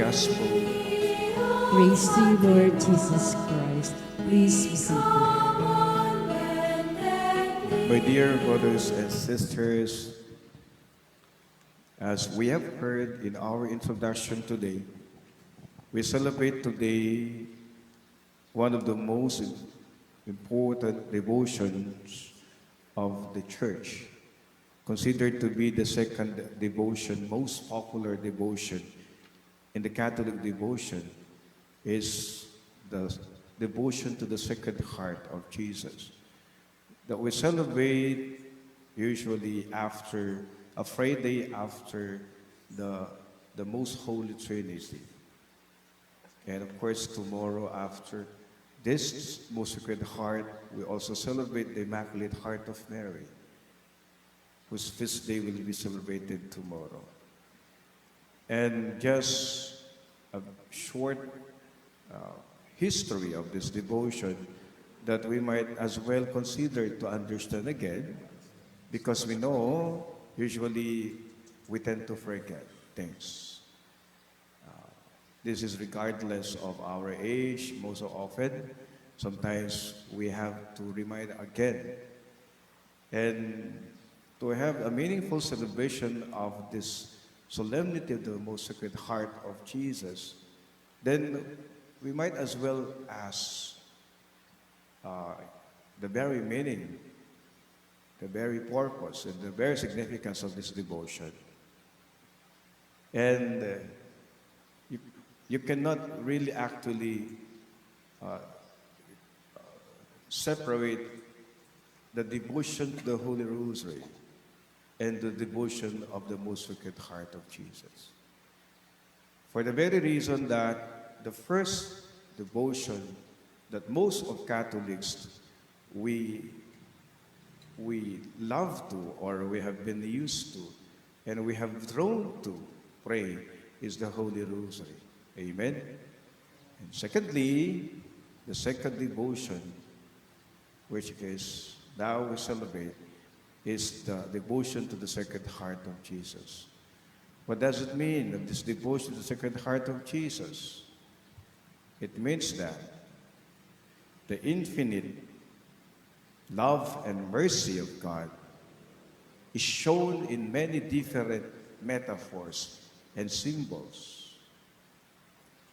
Gospel. Praise to you, Lord Jesus Christ. Please be seated. My dear brothers and sisters, as we have heard in our introduction today, we celebrate today one of the most important devotions of the church, considered to be the second devotion, most popular devotion in the Catholic devotion, is the devotion to the Sacred Heart of Jesus, that we celebrate usually after a Friday after the, the Most Holy Trinity. And of course, tomorrow after this Most Sacred Heart, we also celebrate the Immaculate Heart of Mary, whose feast day will be celebrated tomorrow. And just a short history of this devotion that we might as well consider to understand again, because we know usually we tend to forget things. This is regardless of our age, most often. Sometimes we have to remind again. And to have a meaningful celebration of this solemnity of the Most Sacred Heart of Jesus, then we might as well ask the very meaning, the very purpose, and the very significance of this devotion. And you, you cannot really actually uh, separate the devotion to the Holy Rosary and the devotion of the Most Sacred Heart of Jesus. For the very reason that the first devotion that most of Catholics we love to, or we have been used to, and we have drawn to pray is the Holy Rosary. Amen. And secondly, the second devotion, which is now we celebrate, is the devotion to the Sacred Heart of Jesus. What does it mean, of this devotion to the Sacred Heart of Jesus? It means that the infinite love and mercy of God is shown in many different metaphors and symbols.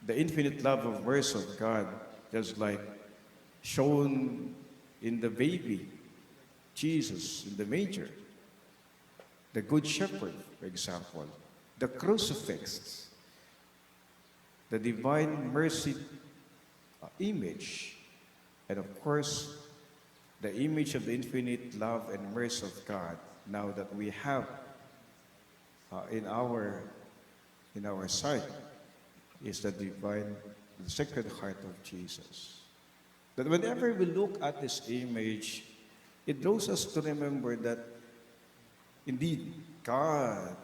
The infinite love of mercy of God, just like shown in the baby Jesus in the manger, the Good Shepherd, for example, the crucifix, the divine mercy image, and of course, the image of the infinite love and mercy of God now that we have in our sight is the divine, the Sacred Heart of Jesus. That whenever we look at this image, it draws us to remember that indeed God,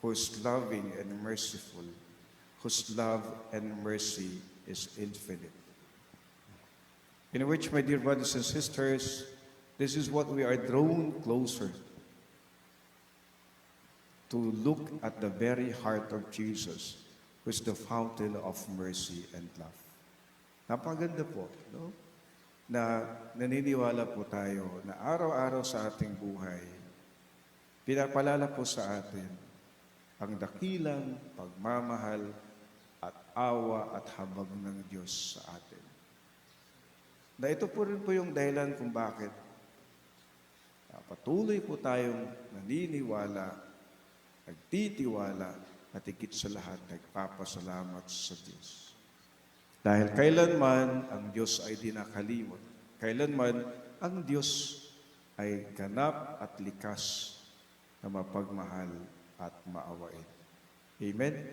who is loving and merciful, whose love and mercy is infinite. In which, my dear brothers and sisters, this is what we are drawn closer to look at the very heart of Jesus, who is the fountain of mercy and love. Napaganda po, no? Na naniniwala po tayo na araw-araw sa ating buhay, pinapalala po sa atin ang dakilang pagmamahal at awa at habag ng Diyos sa atin. Na ito po rin po yung dahilan kung bakit patuloy po tayong naniniwala, nagtitiwala, at higit sa lahat, nagpapasalamat sa Diyos. Dahil kailanman ang Diyos ay di nakalimot. Kailanman ang Diyos ay ganap at likas na mapagmahal at maawain. Amen?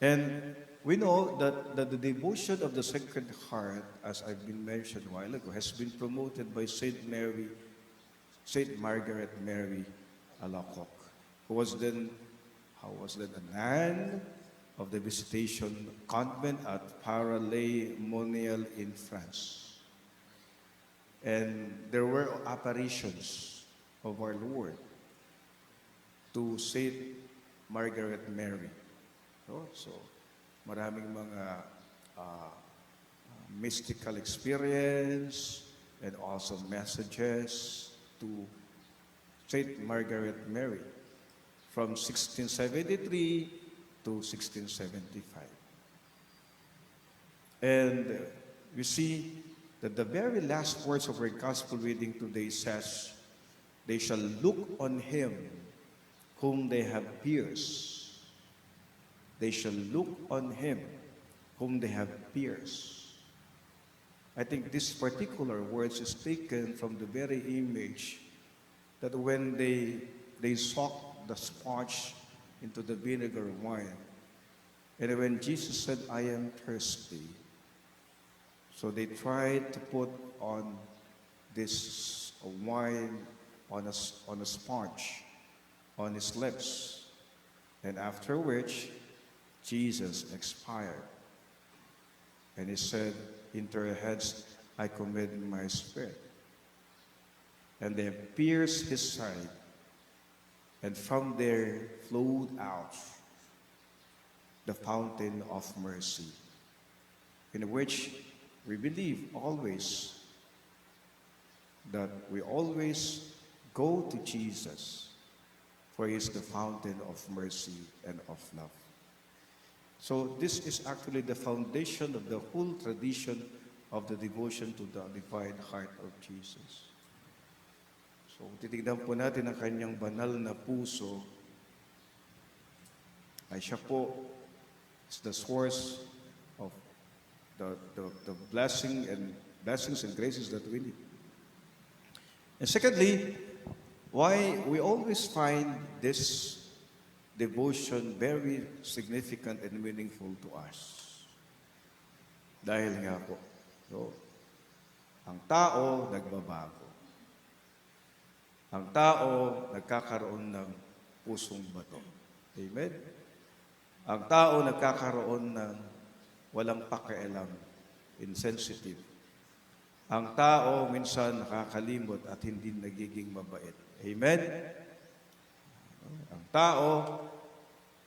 And we know that the devotion of the Sacred Heart, as I've been mentioned a while ago, has been promoted by Saint Margaret Mary Alacoque, who was then a nun of the Visitation Convent at Paray-le-Monial in France. And there were apparitions of our Lord to Saint Margaret Mary. No? So, maraming mga mystical experience and also messages to Saint Margaret Mary from 1673 to 1675. And we see that the very last words of our gospel reading today says, "They shall look on him whom they have pierced." They shall look on him whom they have pierced. I think this particular words is taken from the very image that when they soaked the sponge into the vinegar wine, and when Jesus said, "I am thirsty," so they tried to put on this wine on a sponge on his lips, and after which Jesus expired. And he said, "Into your hands I commit my spirit." And they pierced his side, and from there flowed out the fountain of mercy, in which we believe always that we always go to Jesus, for he is the fountain of mercy and of love. So this is actually the foundation of the whole tradition of the devotion to the Divine Heart of Jesus. So titignan po natin ang kanyang banal na puso, ay siya po is the source of the blessings and graces that we need. And secondly, why we always find this devotion very significant and meaningful to us. Dahil nga po, so, ang tao nagbabago. Ang tao nagkakaroon ng pusong bato. Amen? Ang tao nagkakaroon ng walang pakialam, insensitive. Ang tao minsan nakakalimot at hindi nagiging mabait. Amen? Ang tao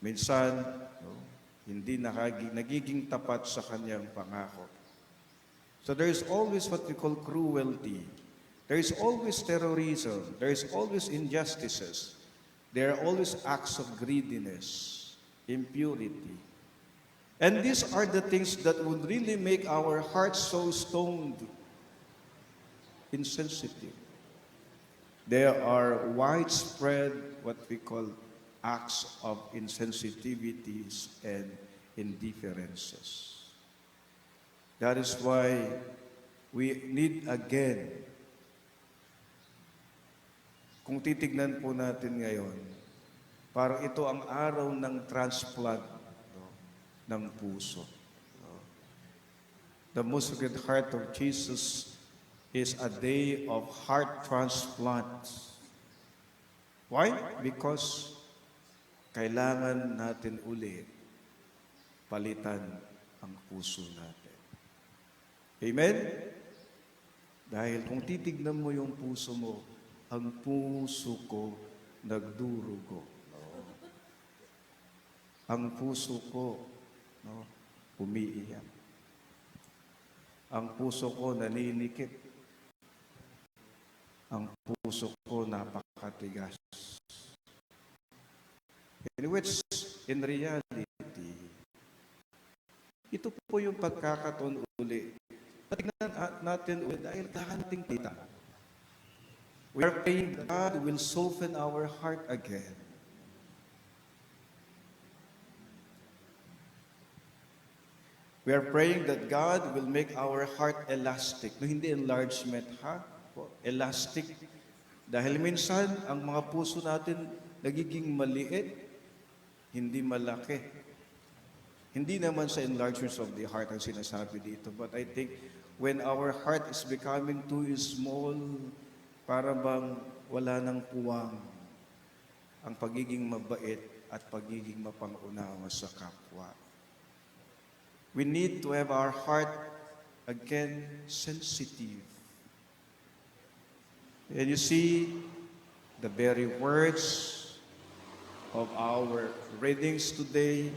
minsan hindi nagiging tapat sa kanyang pangako. So there is always what we call cruelty. There is always terrorism. There is always injustices. There are always acts of greediness, impurity. And these are the things that would really make our hearts so stoned, insensitive. There are widespread what we call acts of insensitivities and indifferences. That is why we need again, kung titignan po natin ngayon, parang ito ang araw ng transplant ng puso. The Most Sacred Heart of Jesus is a day of heart transplant. Why? Because kailangan natin ulit palitan ang puso natin. Amen? Dahil kung titignan mo yung puso mo, ang puso ko nagdurugo. Ang puso ko umiiyak. Ang puso ko naninikip. Ang puso ko napakatigas. In which, in reality, ito po yung pagkakataon uli. Patignan natin ulit dahil kakating kita. We are praying that God will soften our heart again. We are praying that God will make our heart elastic. No, hindi enlargement, ha? Elastic. Dahil minsan, ang mga puso natin nagiging maliit, hindi malaki. Hindi naman sa enlargements of the heart ang sinasabi dito. But I think when our heart is becoming too small, para bang wala nang puwang ang pagiging mabait at pagiging mapang-unawa sa kapwa. We need to have our heart again sensitive. And you see, the very words of our readings today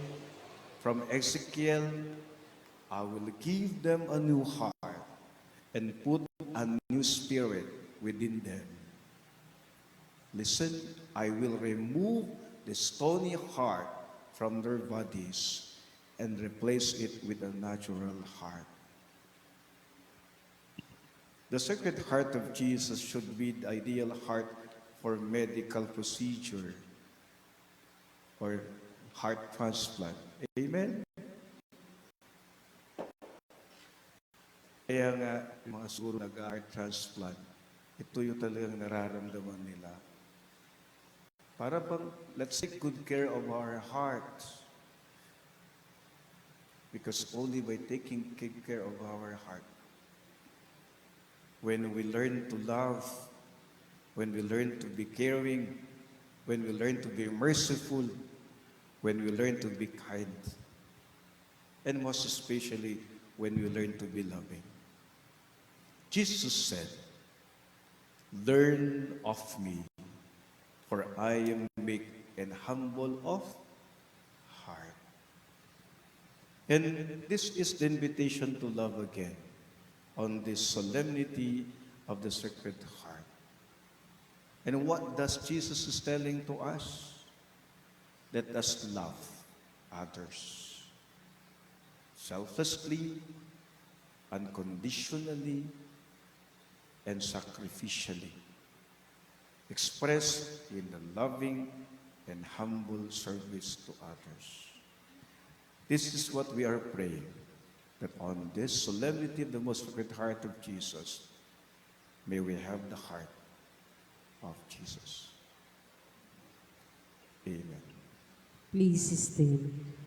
from Ezekiel, I will give them a new heart and put a new spirit within them. Listen, I will remove the stony heart from their bodies and replace it with a natural heart. The Sacred Heart of Jesus should be the ideal heart for medical procedure or heart transplant. Amen? Kaya nga, yung mga siguro nag-heart transplant, ito yung talagang nararamdaman nila. Para bang, let's take good care of our hearts. Because only by taking good care of our heart, when we learn to love, when we learn to be caring, when we learn to be merciful, when we learn to be kind, and most especially when we learn to be loving. Jesus said, "Learn of me, for I am meek and humble of heart." And this is the invitation to love again on this solemnity of the Sacred Heart. And what does Jesus is telling to us? Let us love others selflessly, unconditionally, and sacrificially, expressed in the loving and humble service to others. This is what we are praying, that on this solemnity of the Most Sacred Heart of Jesus, may we have the heart of Jesus. Amen. Please stand.